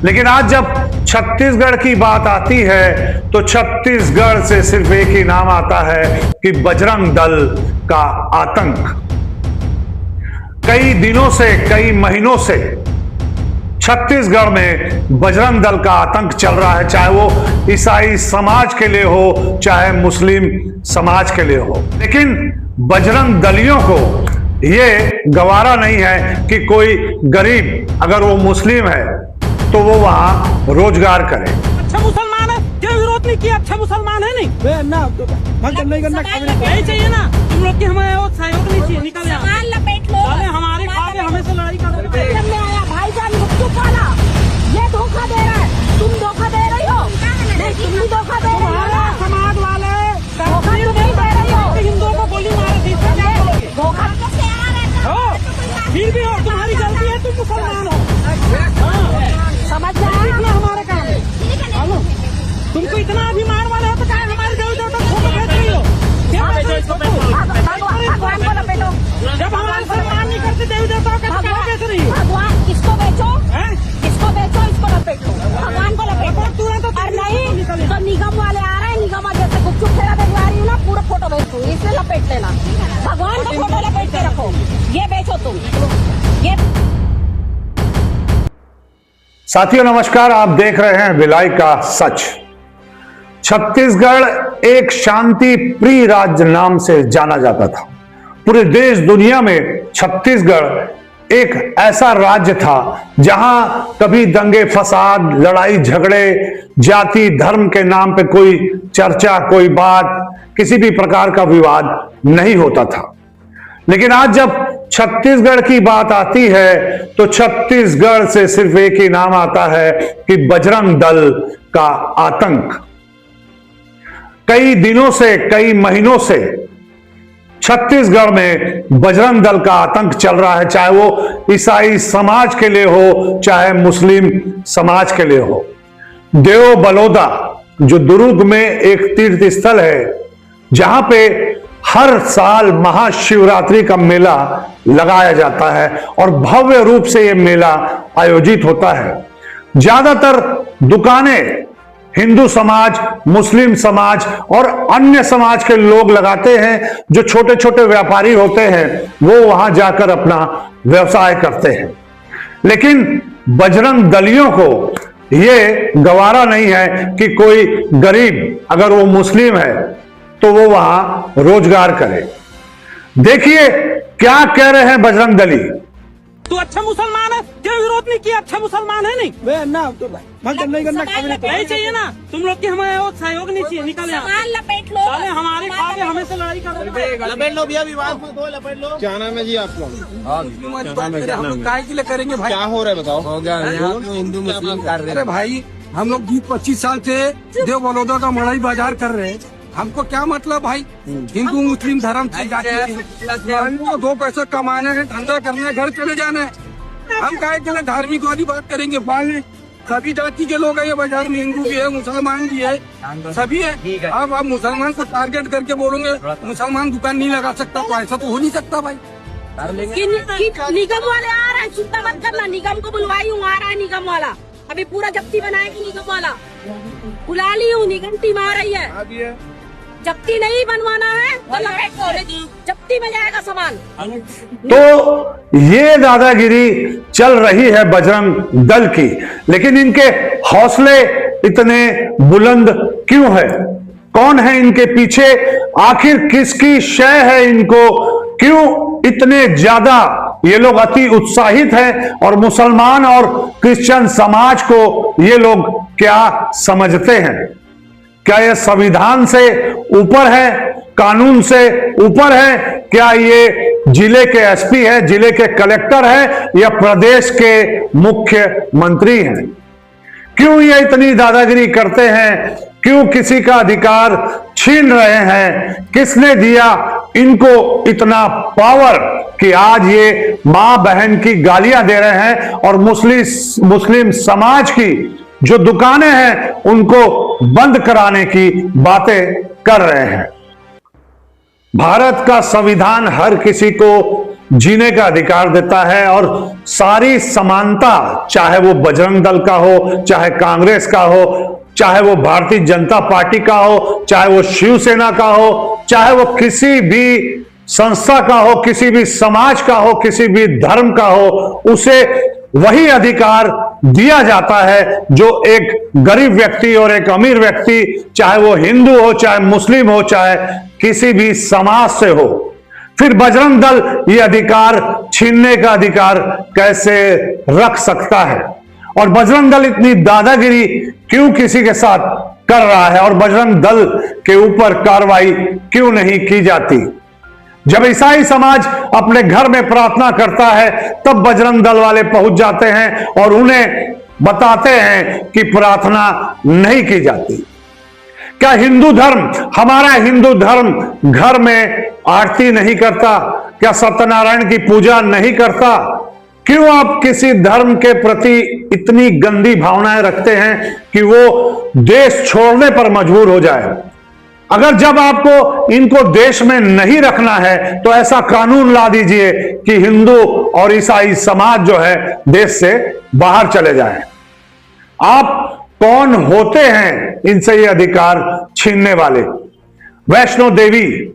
लेकिन आज जब छत्तीसगढ़ की बात आती है तो छत्तीसगढ़ से सिर्फ एक ही नाम आता है कि बजरंग दल का आतंक। कई दिनों से, कई महीनों से छत्तीसगढ़ में बजरंग दल का आतंक चल रहा है, चाहे वो ईसाई समाज के लिए हो, चाहे मुस्लिम समाज के लिए हो। लेकिन बजरंग दलियों को ये गवारा नहीं है कि कोई गरीब, अगर वो मुस्लिम है तो वो वहां रोजगार करे। अच्छा मुसलमान है, क्या विरोध नहीं किया? अच्छा मुसलमान है नहीं चाहिए ना, तुम लोग की हमें सहयोग नहीं चाहिए। निकल लपेट लो, हमारे खाते हमें से लड़ाई कर भाईजान ये धोखा दे रहा है, तुम धोखा दे रही हो, नहीं तुम भी धोखा दे रही हो। समाज वाले धोखा तो नहीं दे रही हो, हिंदुओं को गोली मार दी, धोखा फिर भी हो, तुम्हारी गलती है, तुम मुसलमान हो। समझ में आया हमारा काम तुमको इतना अभिमान वाले हो तो क्या हमारे देवी देवता को बेच रही हो? भगवान को लपेटो, जब हमारे सम्मान नहीं करते देवी देवताओं का क्या बेच रही हो? भगवान किसको बेचो, किसको बेचो, इसको लपेटो, भगवान को लपेटो। और नहीं तो निगम वाले आ रहे हैं, निगम जैसे गुपचुप खेला देखवा रही हूँ ना, पूरा फोटो बेच दूँ, इसलिए लपेट लेना। भगवान का फोटो लपेट के रखो, ये बेचो तुम ये। साथियों नमस्कार, आप देख रहे हैं भिलाई का सच। छत्तीसगढ़ एक शांति प्रिय राज्य नाम से जाना जाता था। पूरे देश दुनिया में छत्तीसगढ़ एक ऐसा राज्य था जहां कभी दंगे फसाद, लड़ाई झगड़े, जाति धर्म के नाम पे कोई चर्चा, कोई बात, किसी भी प्रकार का विवाद नहीं होता था। लेकिन आज जब छत्तीसगढ़ की बात आती है तो छत्तीसगढ़ से सिर्फ एक ही नाम आता है कि बजरंग दल का आतंक। कई दिनों से, कई महीनों से छत्तीसगढ़ में बजरंग दल का आतंक चल रहा है, चाहे वो ईसाई समाज के लिए हो, चाहे मुस्लिम समाज के लिए हो। देव बलौदा जो दुर्ग में एक तीर्थ स्थल है, जहां पे हर साल महाशिवरात्रि का मेला लगाया जाता है और भव्य रूप से यह मेला आयोजित होता है। ज्यादातर दुकानें हिंदू समाज, मुस्लिम समाज और अन्य समाज के लोग लगाते हैं। जो छोटे छोटे व्यापारी होते हैं वो वहां जाकर अपना व्यवसाय करते हैं। लेकिन बजरंग दलियों को ये गवारा नहीं है कि कोई गरीब, अगर वो मुस्लिम है तो वो वहां रोजगार करे। देखिए क्या कह रहे हैं बजरंग दली। तू अच्छा मुसलमान है, क्या विरोध नहीं किया? अच्छा मुसलमान है नहीं चाहिए ना, तुम लोग की हमें सहयोग नहीं चाहिए। निकल लपेट लो, हमारे खाते हमें से लड़ाई कर लपेट लो भैया, विवाद मत हो, लपेट लो। क्या नाम है जी आपका? हम लोग काय के लिए करेंगे भाई? क्या हो रहा है बताओ? हो गया हिंदू मुस्लिम कर रहे हैं। अरे भाई हम लोग 20-25 साल से देव बलौदा का मड़ई बाजार कर रहे हैं, हमको क्या मतलब भाई हिंदू मुस्लिम धर्म से जाते हैं। 2 पैसा कमाने हैं, धंधा करने, घर चले जाना है। हम काहे के लिए धार्मिक वाली बात करेंगे? बाल सभी जाति के लोग हैं ये बाजार में, हिंदू भी है, मुसलमान भी है, सभी है। अब आप मुसलमान को टारगेट करके बोलोगे मुसलमान दुकान नहीं लगा सकता, तो ऐसा तो हो नहीं सकता भाई। निगम वाले आ रहे हैं, चिंता मत करना, निगम को बुलवाई हूँ, आ रहा है निगम वाला। अभी पूरा जब्ती बनाएगी निगम वाला, बुला ली हूँ, निगम टीम आ रही है। जब्ती नहीं बनवाना है तो जब्ती में जाएगा सामान। तो ये दादागिरी चल रही है बजरंग दल की, लेकिन इनके हौसले इतने बुलंद क्यों है? कौन है इनके पीछे? आखिर किसकी शय है इनको? क्यों इतने ज्यादा ये लोग अति उत्साहित हैं? और मुसलमान और क्रिश्चियन समाज को ये लोग क्या समझते हैं? क्या ये संविधान से ऊपर है, कानून से ऊपर है? क्या ये जिले के एसपी है, जिले के कलेक्टर है, या प्रदेश के मुख्यमंत्री हैं? क्यों ये इतनी दादागिरी करते हैं? क्यों किसी का अधिकार छीन रहे हैं? किसने दिया इनको इतना पावर कि आज ये मां बहन की गालियां दे रहे हैं और मुस्लिम समाज की जो दुकानें हैं उनको बंद कराने की बातें कर रहे हैं? भारत का संविधान हर किसी को जीने का अधिकार देता है और सारी समानता, चाहे वो बजरंग दल का हो, चाहे कांग्रेस का हो, चाहे वो भारतीय जनता पार्टी का हो, चाहे वो शिवसेना का हो, चाहे वो किसी भी संस्था का हो, किसी भी समाज का हो, किसी भी धर्म का हो, उसे वही अधिकार दिया जाता है जो एक गरीब व्यक्ति और एक अमीर व्यक्ति, चाहे वो हिंदू हो, चाहे मुस्लिम हो, चाहे किसी भी समाज से हो। फिर बजरंग दल ये अधिकार छीनने का अधिकार कैसे रख सकता है? और बजरंग दल इतनी दादागिरी क्यों किसी के साथ कर रहा है? और बजरंग दल के ऊपर कार्रवाई क्यों नहीं की जाती? जब ईसाई समाज अपने घर में प्रार्थना करता है तब बजरंग दल वाले पहुंच जाते हैं और उन्हें बताते हैं कि प्रार्थना नहीं की जाती। क्या हिंदू धर्म, हमारा हिंदू धर्म घर में आरती नहीं करता? क्या सत्यनारायण की पूजा नहीं करता? क्यों आप किसी धर्म के प्रति इतनी गंदी भावनाएं रखते हैं कि वो देश छोड़ने पर मजबूर हो जाए? अगर जब आपको इनको देश में नहीं रखना है तो ऐसा कानून ला दीजिए कि हिंदू और ईसाई समाज जो है देश से बाहर चले जाएं। आप कौन होते हैं इनसे ये अधिकार छीनने वाले? वैष्णो देवी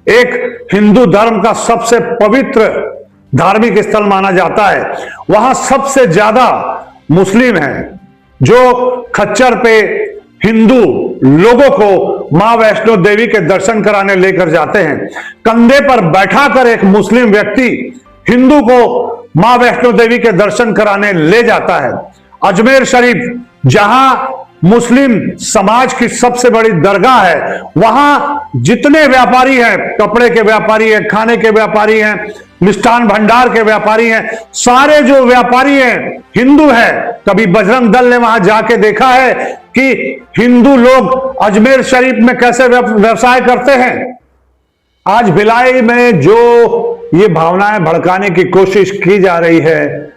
एक हिंदू धर्म का सबसे पवित्र धार्मिक स्थल माना जाता है। वहां सबसे ज्यादा मुस्लिम हैं जो खच्चर पे हिंदू लोगों को मां वैष्णो देवी के दर्शन कराने लेकर जाते हैं। कंधे पर बैठाकर एक मुस्लिम व्यक्ति हिंदू को मां वैष्णो देवी के दर्शन कराने ले जाता है। अजमेर शरीफ, जहां मुस्लिम समाज की सबसे बड़ी दरगाह है, वहां जितने व्यापारी हैं, कपड़े के व्यापारी हैं, खाने के व्यापारी हैं, मिष्ठान भंडार के व्यापारी हैं, सारे जो व्यापारी हैं हिंदू हैं। कभी बजरंग दल ने वहां जाके देखा है कि हिंदू लोग अजमेर शरीफ में कैसे व्यवसाय करते हैं? आज भिलाई में जो ये भावनाएं भड़काने की कोशिश की जा रही है,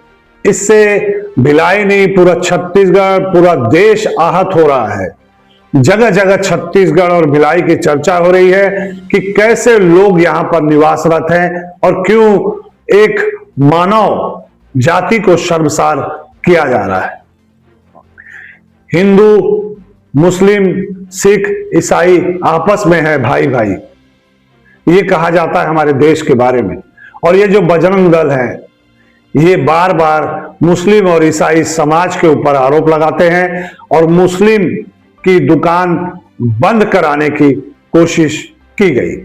इससे भिलाई नहीं पूरा छत्तीसगढ़, पूरा देश आहत हो रहा है। जगह जगह छत्तीसगढ़ और भिलाई की चर्चा हो रही है कि कैसे लोग यहां पर निवासरत हैं और क्यों एक मानव जाति को शर्मसार किया जा रहा है। हिंदू, मुस्लिम, सिख, ईसाई आपस में है भाई भाई, ये कहा जाता है हमारे देश के बारे में। और ये जो बजरंग दल है ये बार बार मुस्लिम और ईसाई समाज के ऊपर आरोप लगाते हैं और मुस्लिम की दुकान बंद कराने की कोशिश की गई।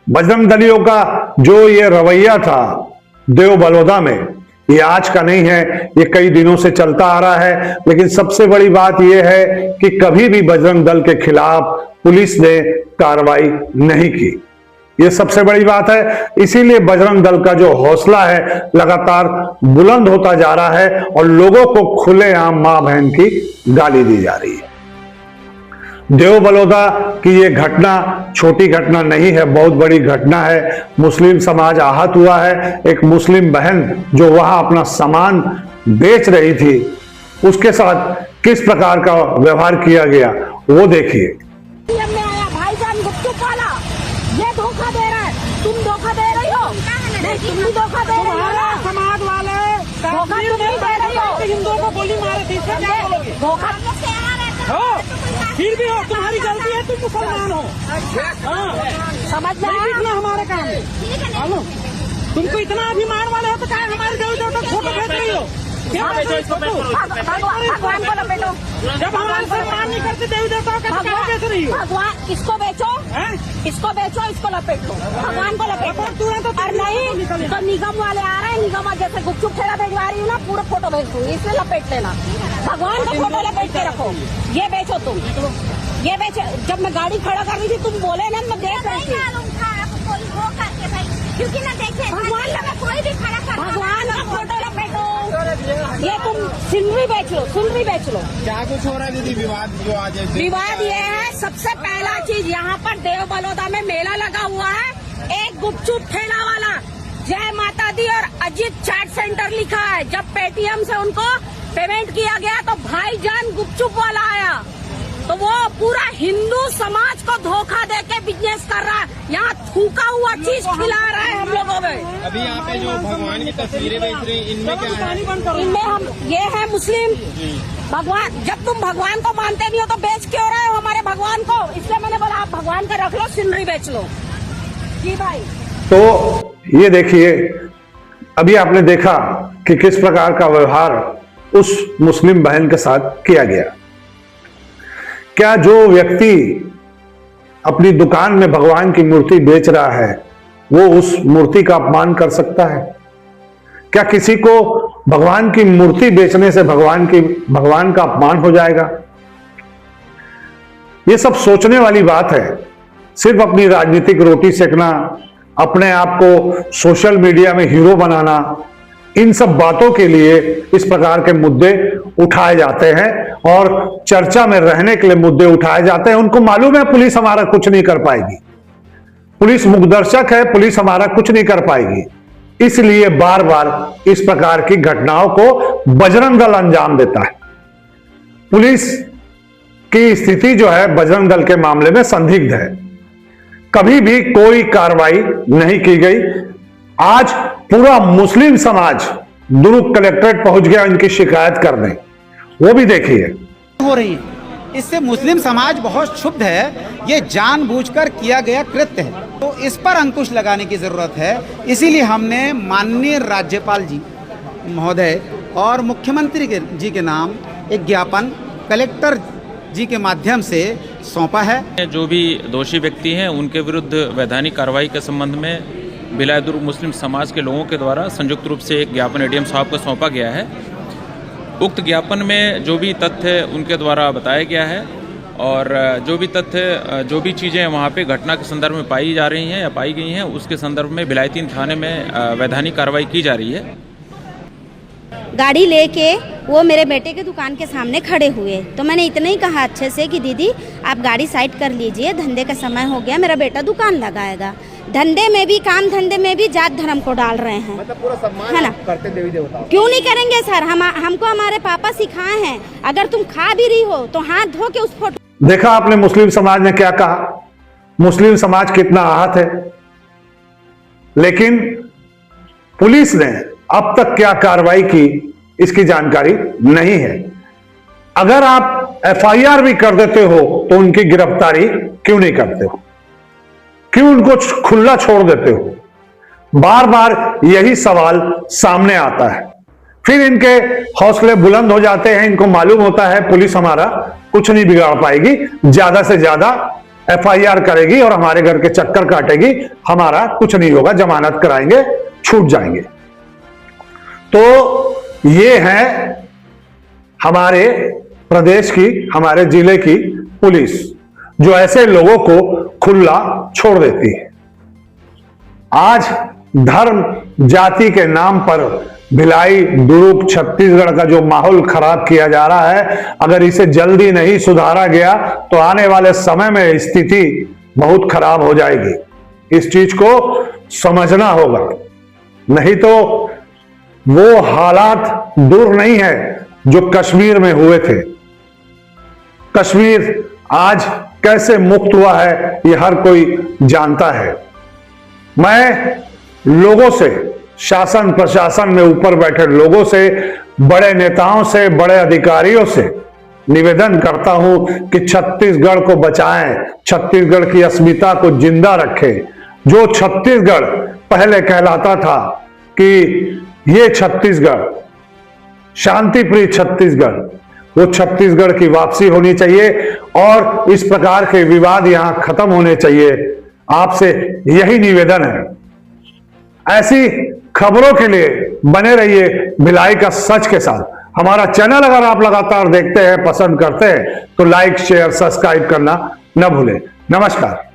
बजरंग दलियों का जो ये रवैया था देव बलौदा में, ये आज का नहीं है, ये कई दिनों से चलता आ रहा है। लेकिन सबसे बड़ी बात यह है कि कभी भी बजरंग दल के खिलाफ पुलिस ने कार्रवाई नहीं की। ये सबसे बड़ी बात है। इसीलिए बजरंग दल का जो हौसला है लगातार बुलंद होता जा रहा है और लोगों को खुलेआम मां बहन की गाली दी जा रही है। देव बलौदा की ये घटना छोटी घटना नहीं है, बहुत बड़ी घटना है। मुस्लिम समाज आहत हुआ है। एक मुस्लिम बहन जो वहां अपना सामान बेच रही थी, उसके साथ किस प्रकार का व्यवहार किया गया वो देखिए। भाईजान गुपचुप वाला ये धोखा दे रहा है, तुम धोखा दे रही हो। तुम भी धोखा दे रही हो। समाज वाले धोखा तुम नहीं दे रही हो। हिंदुओं को गोली मारे थे, इससे क्या बोलोगे? धोखा हो, फिर भी हो, तुम्हारी गलती है, तुम मुसलमान हो। समझ में आया? इतना हमारा काम है। हेलो, तुमको इतना अभिमान वाले हो तो क्या हमारे देवी देवता को फोटो भेज रही हो? भगवान को लपेटो। जब हमारे सम्मान नहीं करते देवी देवताओं का, क्या बेच रही हो? भगवान इसको बेचो, इसको बेचो, इसको लपेट लो। भगवान को लपेटो। और नहीं तो निगम वाले आ रहे हैं, निगम जैसे गुपचुप ठेला भिजवा रही हूँ ना, पूरा फोटो भेज दूंगी, इसमें लपेट लेना। भगवान का फोटो लपेट के रखो। ये बेचो तुम, ये बेचो। जब मैं गाड़ी खड़ा कर रही थी तुम बोले ना, मैं देख रही थी। क्योंकि ना देखे भगवान लगा कोई भी खड़ा कर, भगवान का फोटो लपेटो। ये तुम सिनरी बेच लो, सिनरी बेच लो। क्या कुछ हो रहा है दीदी? विवाद जो आज है, विवाद ये है, सबसे पहला चीज यहाँ पर देव बलौदा में मेला लगा हुआ है। एक गुपचुप ठेला वाला जय माता दी और अजीत चाट सेंटर लिखा है। जब पेटीएम से उनको पेमेंट किया गया तो भाईजान गुपचुप वाला आया तो वो पूरा हिंदू समाज को धोखा दे के बिजनेस कर रहा है। यहाँ थूका हुआ चीज खिला रहा है हम लोगों में। अभी यहाँ पे जो भगवान की तस्वीरें बेच रहे हैं, इनमें क्या है? इनमें हम ये है मुस्लिम भगवान। जब तुम भगवान को मानते नहीं हो तो बेच क्यों रहे हो हमारे भगवान को? इसलिए मैंने बोला आप भगवान का रख लो, सिनरी बेच लो। जी भाई। तो ये देखिए, अभी आपने देखा कि किस प्रकार का व्यवहार उस मुस्लिम बहन के साथ किया गया। क्या जो व्यक्ति अपनी दुकान में भगवान की मूर्ति बेच रहा है वो उस मूर्ति का अपमान कर सकता है? क्या किसी को भगवान की मूर्ति बेचने से भगवान का अपमान हो जाएगा? ये सब सोचने वाली बात है। सिर्फ अपनी राजनीतिक रोटी सेकना, अपने आप को सोशल मीडिया में हीरो बनाना, इन सब बातों के लिए इस प्रकार के मुद्दे उठाए जाते हैं और चर्चा में रहने के लिए मुद्दे उठाए जाते हैं। उनको मालूम है पुलिस हमारा कुछ नहीं कर पाएगी, पुलिस मुखदर्शक है, पुलिस हमारा कुछ नहीं कर पाएगी। इसलिए बार बार इस प्रकार की घटनाओं को बजरंग दल अंजाम देता है। पुलिस की स्थिति जो है बजरंग दल के मामले में संदिग्ध है। कभी भी कोई कार्रवाई नहीं की गई। आज पूरा मुस्लिम समाज दुर्ग कलेक्ट्रेट पहुंच गया इनकी शिकायत करने, वो भी देखिए हो रही है। इससे मुस्लिम समाज बहुत क्षुब्ध है। ये जानबूझकर किया गया कृत्य है, तो इस पर अंकुश लगाने की जरूरत है। इसीलिए हमने माननीय राज्यपाल जी महोदय और मुख्यमंत्री जी के नाम एक ज्ञापन कलेक्टर जी के माध्यम से सौंपा है। जो भी दोषी व्यक्ति हैं उनके विरुद्ध वैधानिक कार्रवाई के संबंध में भिलाई दुर्ग मुस्लिम समाज के लोगों के द्वारा संयुक्त रूप से एक ज्ञापन एडीएम साहब को सौंपा गया है। उक्त ज्ञापन में जो भी तथ्य उनके द्वारा बताया गया है और जो भी तथ्य जो भी चीज़ें वहाँ पे घटना के संदर्भ में पाई जा रही हैं या पाई गई हैं उसके संदर्भ में भिलाई 3 थाने में वैधानिक कार्रवाई की जा रही है। गाड़ी लेके वो मेरे बेटे के दुकान के सामने खड़े हुए, तो मैंने इतना ही कहा अच्छे से कि दीदी आप गाड़ी साइड कर लीजिए, धंधे का समय हो गया, मेरा बेटा दुकान लगाएगा। धंधे में भी, काम धंधे में भी जात धर्म को डाल रहे हैं, मतलब पूरा सम्मान है ना? करते देवी देवता क्यों नहीं करेंगे सर? हमको हमारे पापा सिखाए हैं, अगर तुम खा भी रही हो तो हाथ धो के उस फोटो। देखा आपने मुस्लिम समाज ने क्या कहा? मुस्लिम समाज कितना आहत है। लेकिन पुलिस ने अब तक क्या कार्रवाई की इसकी जानकारी नहीं है। अगर आप एफआईआर भी कर देते हो तो उनकी गिरफ्तारी क्यों नहीं करते हो? क्यों उनको खुला छोड़ देते हो? बार बार यही सवाल सामने आता है। फिर इनके हौसले बुलंद हो जाते हैं। इनको मालूम होता है पुलिस हमारा कुछ नहीं बिगाड़ पाएगी, ज्यादा से ज्यादा एफआईआर करेगी और हमारे घर के चक्कर काटेगी, हमारा कुछ नहीं होगा, जमानत कराएंगे, छूट जाएंगे। तो ये है हमारे प्रदेश की, हमारे जिले की पुलिस जो ऐसे लोगों को खुला छोड़ देती है। आज धर्म जाति के नाम पर भिलाई दुर्ग छत्तीसगढ़ का जो माहौल खराब किया जा रहा है, अगर इसे जल्दी नहीं सुधारा गया तो आने वाले समय में स्थिति बहुत खराब हो जाएगी। इस चीज को समझना होगा, नहीं तो वो हालात दूर नहीं है जो कश्मीर में हुए थे। कश्मीर आज कैसे मुक्त हुआ है ये हर कोई जानता है। मैं लोगों से, शासन प्रशासन में ऊपर बैठे लोगों से, बड़े नेताओं से, बड़े अधिकारियों से निवेदन करता हूं कि छत्तीसगढ़ को बचाएं, छत्तीसगढ़ की अस्मिता को जिंदा रखें। जो छत्तीसगढ़ पहले कहलाता था कि ये छत्तीसगढ़ शांति प्रिय छत्तीसगढ़, वो छत्तीसगढ़ की वापसी होनी चाहिए और इस प्रकार के विवाद यहां खत्म होने चाहिए। आपसे यही निवेदन है। ऐसी खबरों के लिए बने रहिए भिलाई का सच के साथ। हमारा चैनल अगर आप लगातार देखते हैं, पसंद करते हैं तो लाइक, शेयर, सब्सक्राइब करना न भूलें। नमस्कार।